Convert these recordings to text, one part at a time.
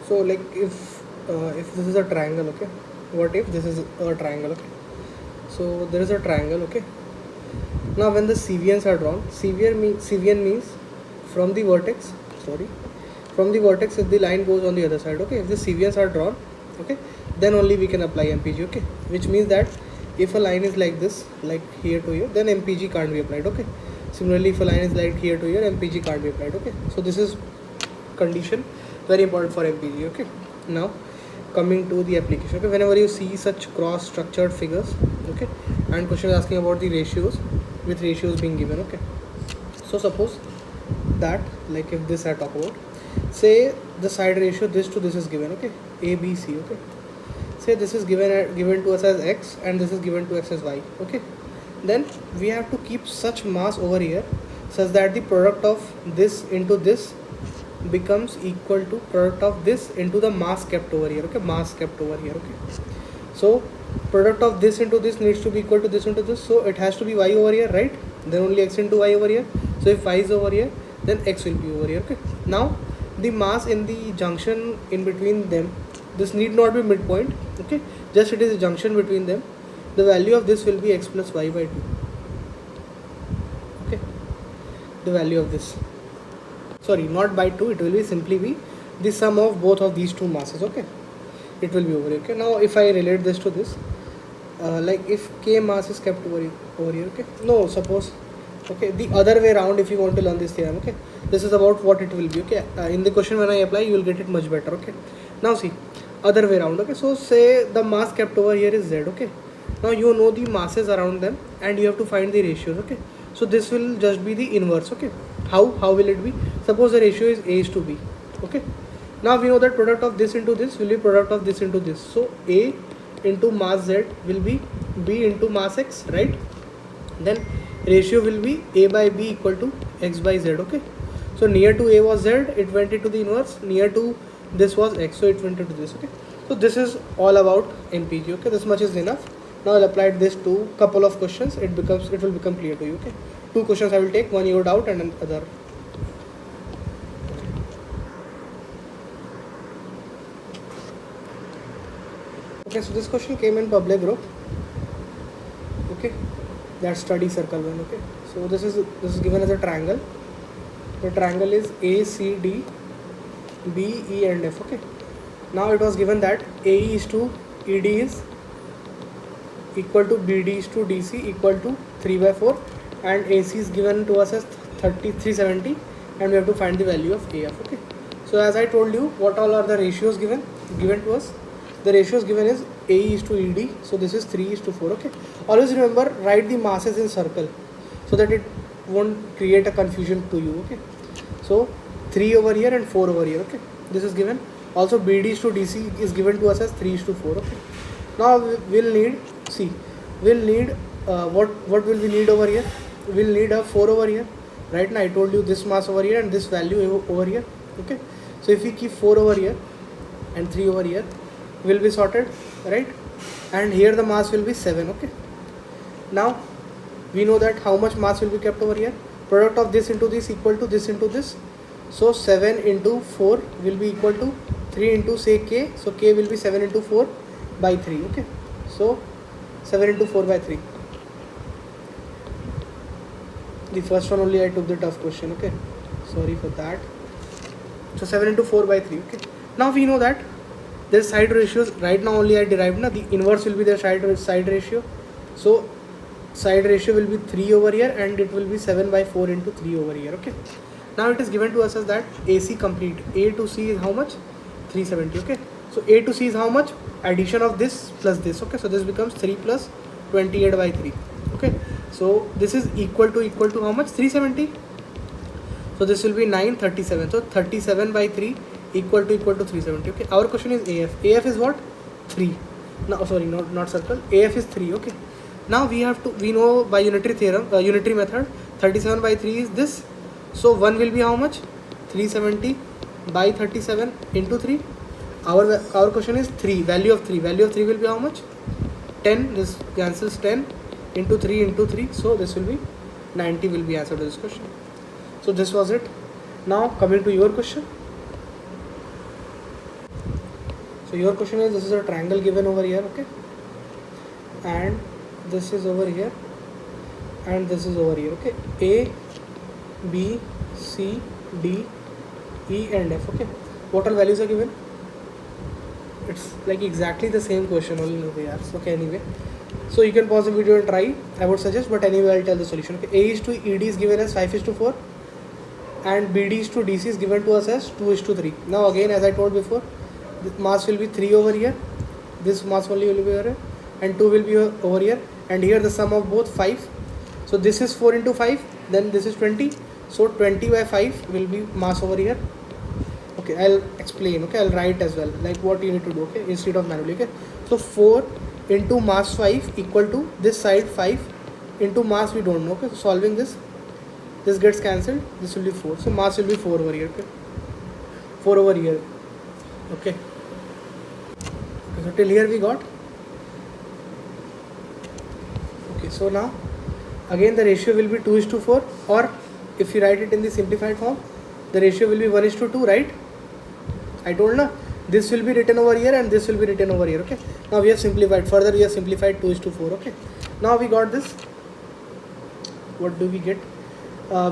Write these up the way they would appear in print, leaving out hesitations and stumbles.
So like if this is a triangle, okay, what if this is a triangle, okay? So there is a triangle, okay. Now when the CVNs are drawn, CVN means from the vertex, sorry, from the vertex if the line goes on the other side, okay. If the CVNs are drawn, okay, then only we can apply MPG, okay. Which means that if a line is like this, like here to here, then MPG can't be applied, okay. Similarly, if a line is like here to here, MPG can't be applied, okay. So this is condition very important for MPG, okay. Now coming to the application, okay, whenever you see such cross structured figures, okay, and question is asking about the ratios with ratios being given, okay. So suppose that, like if this I talk about, say the side ratio this to this is given, okay, A B C, okay. Say this is given to us as x and this is given to us as y, okay. Then we have to keep such mass over here such that the product of this into this becomes equal to product of this into the mass kept over here, okay, mass kept over here, okay. So product of this into this needs to be equal to this into this, so it has to be y over here, right? Then only x into y over here. So if y is over here, then x will be over here, okay. Now the mass in the junction in between them, this need not be midpoint, okay, just it is a junction between them. The value of this will be x plus y by 2, okay. The value of this, sorry, not by 2, it will be simply be the sum of both of these two masses, okay. It will be over here, okay. Now if I relate this to this, like if k mass is kept over here, okay. No, suppose, okay, the other way around, if you want to learn this theorem, okay, this is about what it will be, okay. In the question when I apply, you will get it much better, okay. Now see, other way around, okay. So say the mass kept over here is z, okay. Now you know the masses around them and you have to find the ratios, okay. So this will just be the inverse, okay. How will it be? Suppose the ratio is a is to b, okay. Now we know that product of this into this will be product of this into this, so a into mass z will be b into mass x, right? Then ratio will be a by b equal to x by z, okay. So near to a was z, it went into the inverse, near to this was x, so it went into this, okay. So this is all about MPG, okay. This much is enough. Now I'll apply this to couple of questions. It will become clear to you, okay. 2 questions I will take, one you doubt and another. Okay, so this question came in public group, okay, that study circle one, okay. So this is given as a triangle. The triangle is ACD, BE and F, okay. Now it was given that AE is to ED is equal to BD is to DC equal to 3 by 4 and AC is given to us as 370 and we have to find the value of AF, okay. So as I told you, what all are the ratios given to us? The ratios given is AE is to ED, so this is 3 is to 4, okay. Always remember, write the masses in circle so that it won't create a confusion to you, okay. So 3 over here and 4 over here, okay. This is given. Also BD is to DC is given to us as 3 is to 4, okay. Now we'll need, see, we'll need what will we need over here? We'll need a 4 over here, right? Now I told you this mass over here and this value over here, okay. So if we keep 4 over here and 3 over here, will be sorted, right? And here the mass will be 7, okay. Now we know that how much mass will be kept over here. Product of this into this equal to this into this, so 7 into 4 will be equal to 3 into say k, so k will be 7 into 4 by 3, okay. So 7 into 4 by 3. The first one only I took the tough question, okay, sorry for that. So 7 into 4 by 3, okay. Now we know that their side ratios, right now only I derived, na, the inverse will be their side ratio. So side ratio will be 3 over here and it will be 7 by 4 into 3 over here, okay. Now it is given to us as that AC complete, A to C is how much? 370, okay. So A to C is how much? Addition of this plus this, okay. So this becomes 3 plus 28 by 3, okay. So this is equal to how much? 370. So this will be 937. So 37 by 3 equal to 370, okay. Our question is AF. AF is what? 3. No, sorry, not circle. AF is 3, okay. Now we know by unitary theorem, unitary method, 37 by 3 is this. So 1 will be how much? 370 by 37 into 3. Our question is 3, value of 3 will be how much? 10. This cancels 10 into 3 into 3, so this will be 90 will be answer to this question. So this was it. Now coming to your question. So your question is, this is a triangle given over here, okay, and this is over here, and this is over here, okay. A, B, C, D, E and F, okay. What all values are given? It's like exactly the same question only over here. Okay, anyway, so you can pause the video and try, I would suggest, but anyway I'll tell the solution. Okay, A is to ED is given as 5:4 and BD is to DC is given to us as 2:3. Now again, as I told before, the mass will be 3 over here, this mass only will be over here, and 2 will be over here, and here the sum of both 5. So this is 4 into 5, then this is 20, so 20 by 5 will be mass over here. Okay, I'll explain, okay, I'll write as well, like what you need to do, okay, instead of manually, okay. So 4 into mass 5 equal to this side 5 into mass we don't know, okay. So solving this gets cancelled, this will be 4, so mass will be 4 over here, okay, 4 over here, okay. So till here we got. Okay, so now again the ratio will be 2:4, or if you write it in the simplified form, the ratio will be 1:2, right? I told na, this will be written over here and this will be written over here, okay. Now we have simplified further, we have simplified 2:4, okay. Now we got this, what do we get?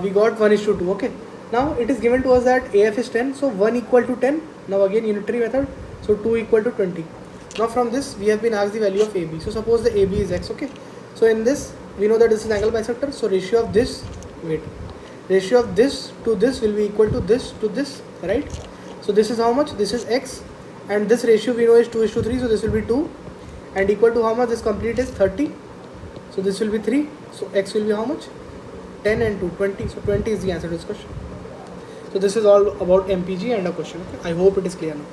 We got 1:2, okay. Now it is given to us that AF is 10, so 1 equal to 10. Now again unitary method, so 2 equal to 20. Now from this we have been asked the value of AB. So suppose the AB is X, okay. So in this we know that this is angle bisector, so ratio of this, ratio of this to this will be equal to this, right? So this is how much? This is X, and this ratio we know is 2:3, so this will be 2, and equal to how much? This complete is 30, so this will be 3, so X will be how much? 10 and 2, 20, so 20 is the answer to this question. So this is all about MPG and a question, okay. I hope it is clear now.